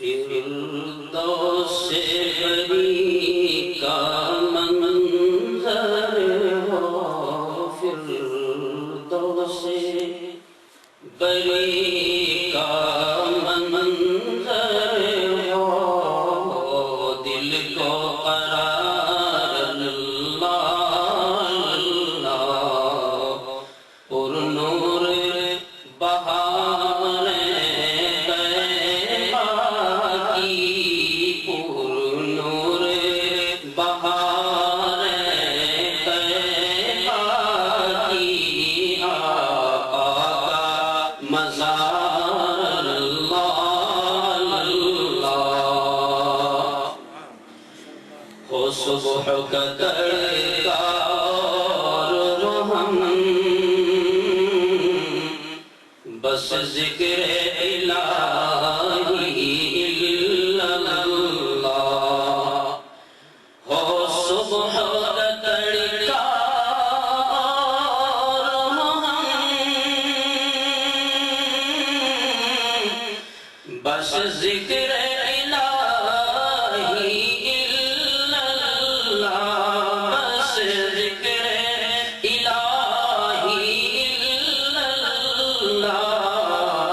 فردوس بری کا منظر ہو، فردوس بری کا منظر ہو، دل کو قرار اللہ اللہ، پر نور بہار طیبہ کی، پر نور بہار طیبہ کی، آقا کا مزار اللہ اللہ، ہو صبح کا تڑکا اور ہم بس ذکر الہی الا اللہ، ہو صبح کا تڑکا اور ہم بس ذکر الہی الا اللہ، بس ذکر الہی الا اللہ،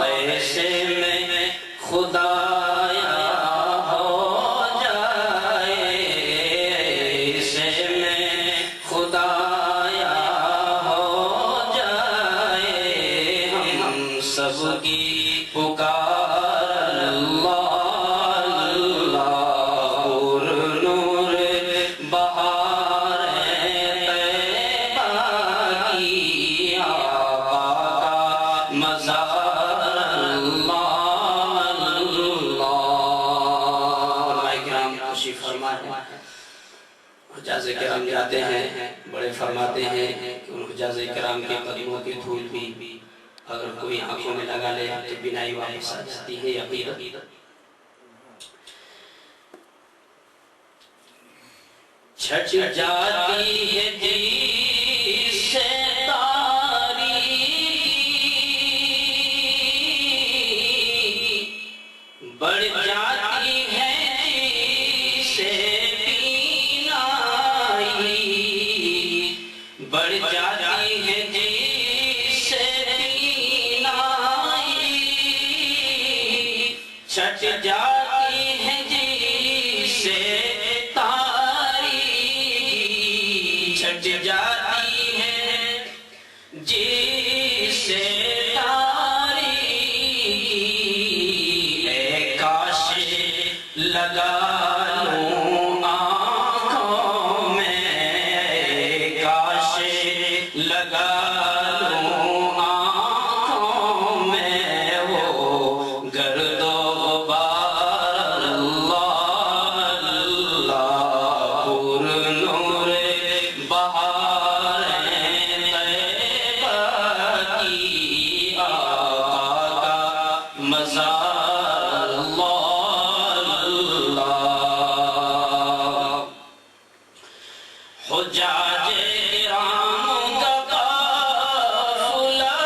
ایسے میں خدایا ہو جائے، ایسے میں خدایا ہو جائے، ہم سب کی پکار اللہ اللہ، پر نور بہار طیبہ کی، آقا کا مزار اللہ اللہ۔ علماء کرام تشریف فرمائے ہیں، حجاز کرام جاتے ہیں، بڑے فرماتے ہیں کہ ان حجاز کرام کے قدموں کی دھول بھی اگر کوئی آنکھوں میں لگا لے تو بینائی واپس آ جاتی ہے یقیناً۔ چھٹ جاتی ہے جی سے تاریکی، بڑھ جاتی ہے جی سے بینائی، بڑھ جاتی ہے جی سے بینائی، چھٹ جاتی ہے جی سے تاریکی، چھٹ جاتی ہے جی سے تاریکی، اے کاش لگا لوں آنکھوں میں، اے کاش لگا لوں آنکھوں میں، وہ گرد و غبار اللہ اللہ، پر نور بہار طیبہ کی، آقا کا مزار اللہ اللہ، حجاج کرام کا قافلہ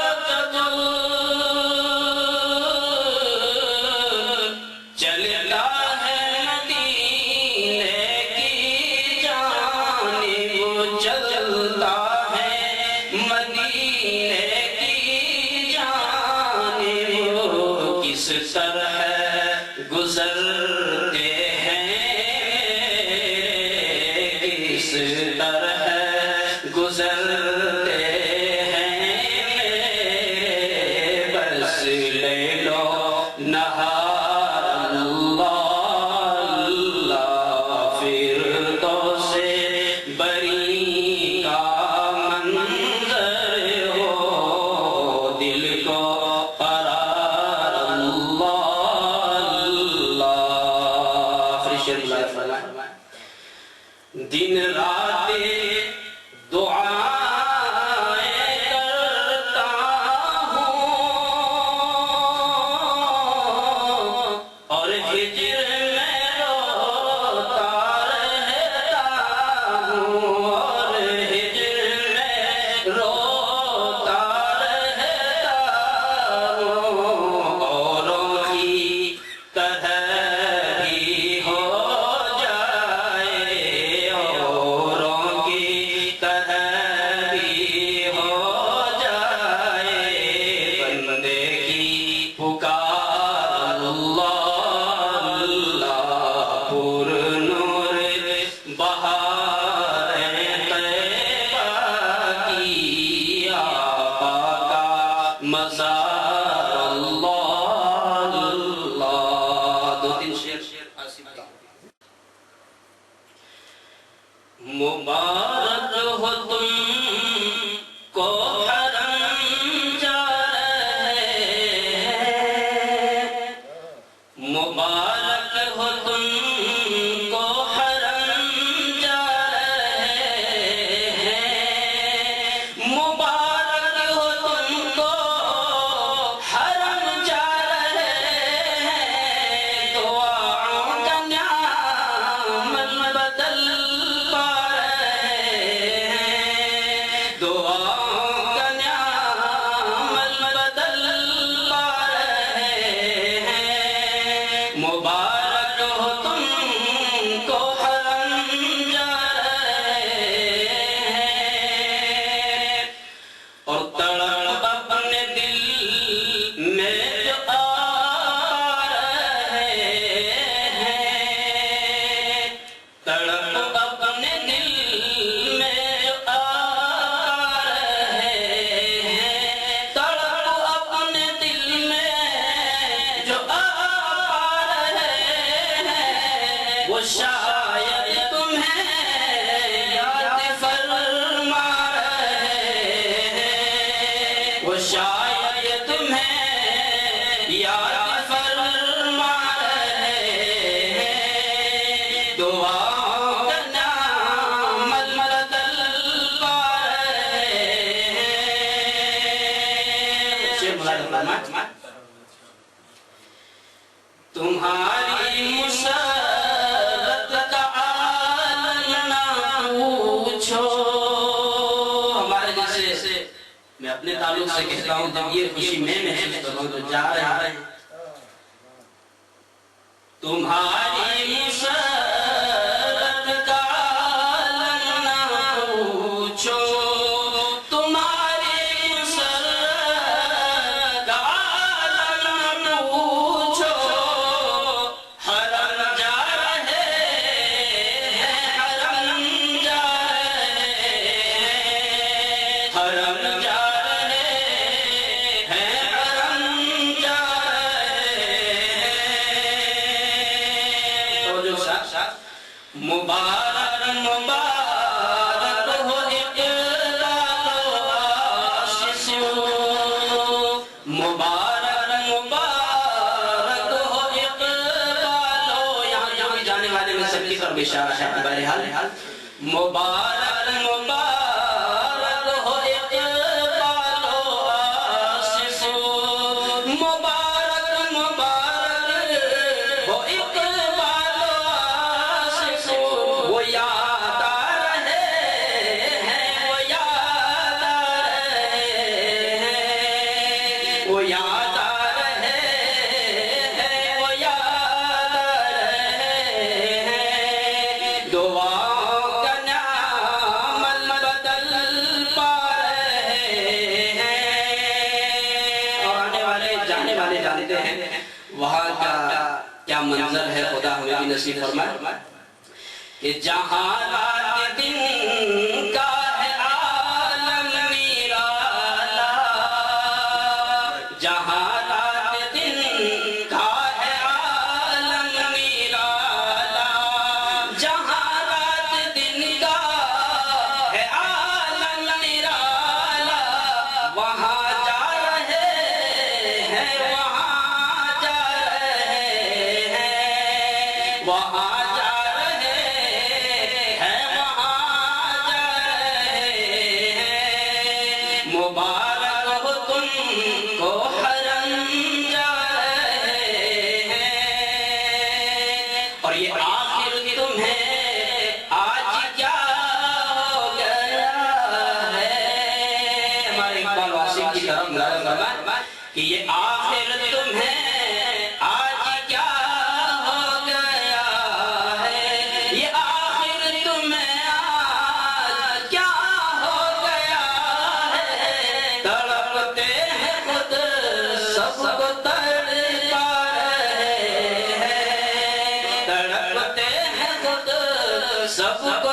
چلتا ہے مدینے کی جانب، چلتا ہے مدینے کی جانب، کس طرح گزرتے ہیں، کس طرح گزرتے ہیں، بس لے لو نہار اللہ اللہ، فردوس بری کا منظر ہو، دل کو قرار اللہ اللہ، فرشتے اللہ فرمائے، دن رات دعائیں کرتا ہوں، اور ہجر میں روتا رہتا ہوں، اور ہجر میں روتا رہتا ہوں، اوروں کی طرح مبارک ہو تم کو حرم جا رہے ہیں، مبارک ہو تم کو حرم جا رہے ہیں، مبارک ہو تم کو حرم جا رہے ہیں، دعاؤں کا نعمت بدل پا رہے ہیں، دعاؤں کا نعمت بدل پا رہے ہیں، مبارک ہو تم کو حرم جا رہے ہیں، اور تڑپ اپنے دل میں جو آ رہے ہیں، تڑپ اپنے دل میں جو آ رہے ہیں، تڑپ اپنے دل میں جو آ رہے ہیں، وہ شاید تمہیں یاد فرما رہے ہیں، وہ شاید تمہیں یاد فرما رہے ہیں، دعاؤں کا نعمت بدل پا رہے ہیں، تمہاری مسرت کا عالم نہ پوچھو، ہمارے جیسے میں اپنے تعلق سے کہتا ہوں جب یہ خوشی میں محسوس کروں تو جا رہے ہیں، تمہاری مسرت کا عالم نہ پوچھو، تمہاری مسرت کا عالم نہ پوچھو، حرم جا رہے ہیں، حرم جا رہے ہیں، حرم جا رہے ہیں، حرم جا رہے ہیں، توجہ ساتھ، مبارک مبارک ہو اقبال و آشیش، مبارک مبارک ہو اقبال و، یہاں بھی جانے والے میں سب کی طرف اشارہ ہے بہرحال، مبارک مبارک ہو اقبال و آشیش، مبارک مبارک ہو اقبال و آشیش، وہ یاد آ رہے ہیں، وہ یاد آ رہے ہیں، وہ یاد آ رہے ہیں، وہ یاد آ رہے ہیں، دعاؤں کا نعمت بدل پا رہے ہیں، اور آنے والے جانے والے جانتے ہیں وہاں کا کیا منظر ہے، خدا ہمیں بھی نصیب فرمائے، کہ جہاں رات دن کا ہے عالم نرالا، جہاں رات دن کا ہے عالم نرالا، جہاں رات دن کا ہے عالم نرالا، وہاں جا رہے ہیں، وہاں جا رہے ہیں، وہاں جا رہے ہیں، وہاں جا رہے ہیں، مبارک ہو تم کو حرم جا رہے ہیں، اور یہ آخر تمہیں آج کیا ہو گیا ہے، ہمارے اقبال واسف کی طرف نظر فرمائیں کہ یہ آخر تمہیں آج کیا ہو گیا ہے، یہ آخر تمہیں آج کیا ہو گیا ہے، تڑپتے ہیں خود سب کو تڑپا رہے ہیں، تڑپتے ہیں خود سب کو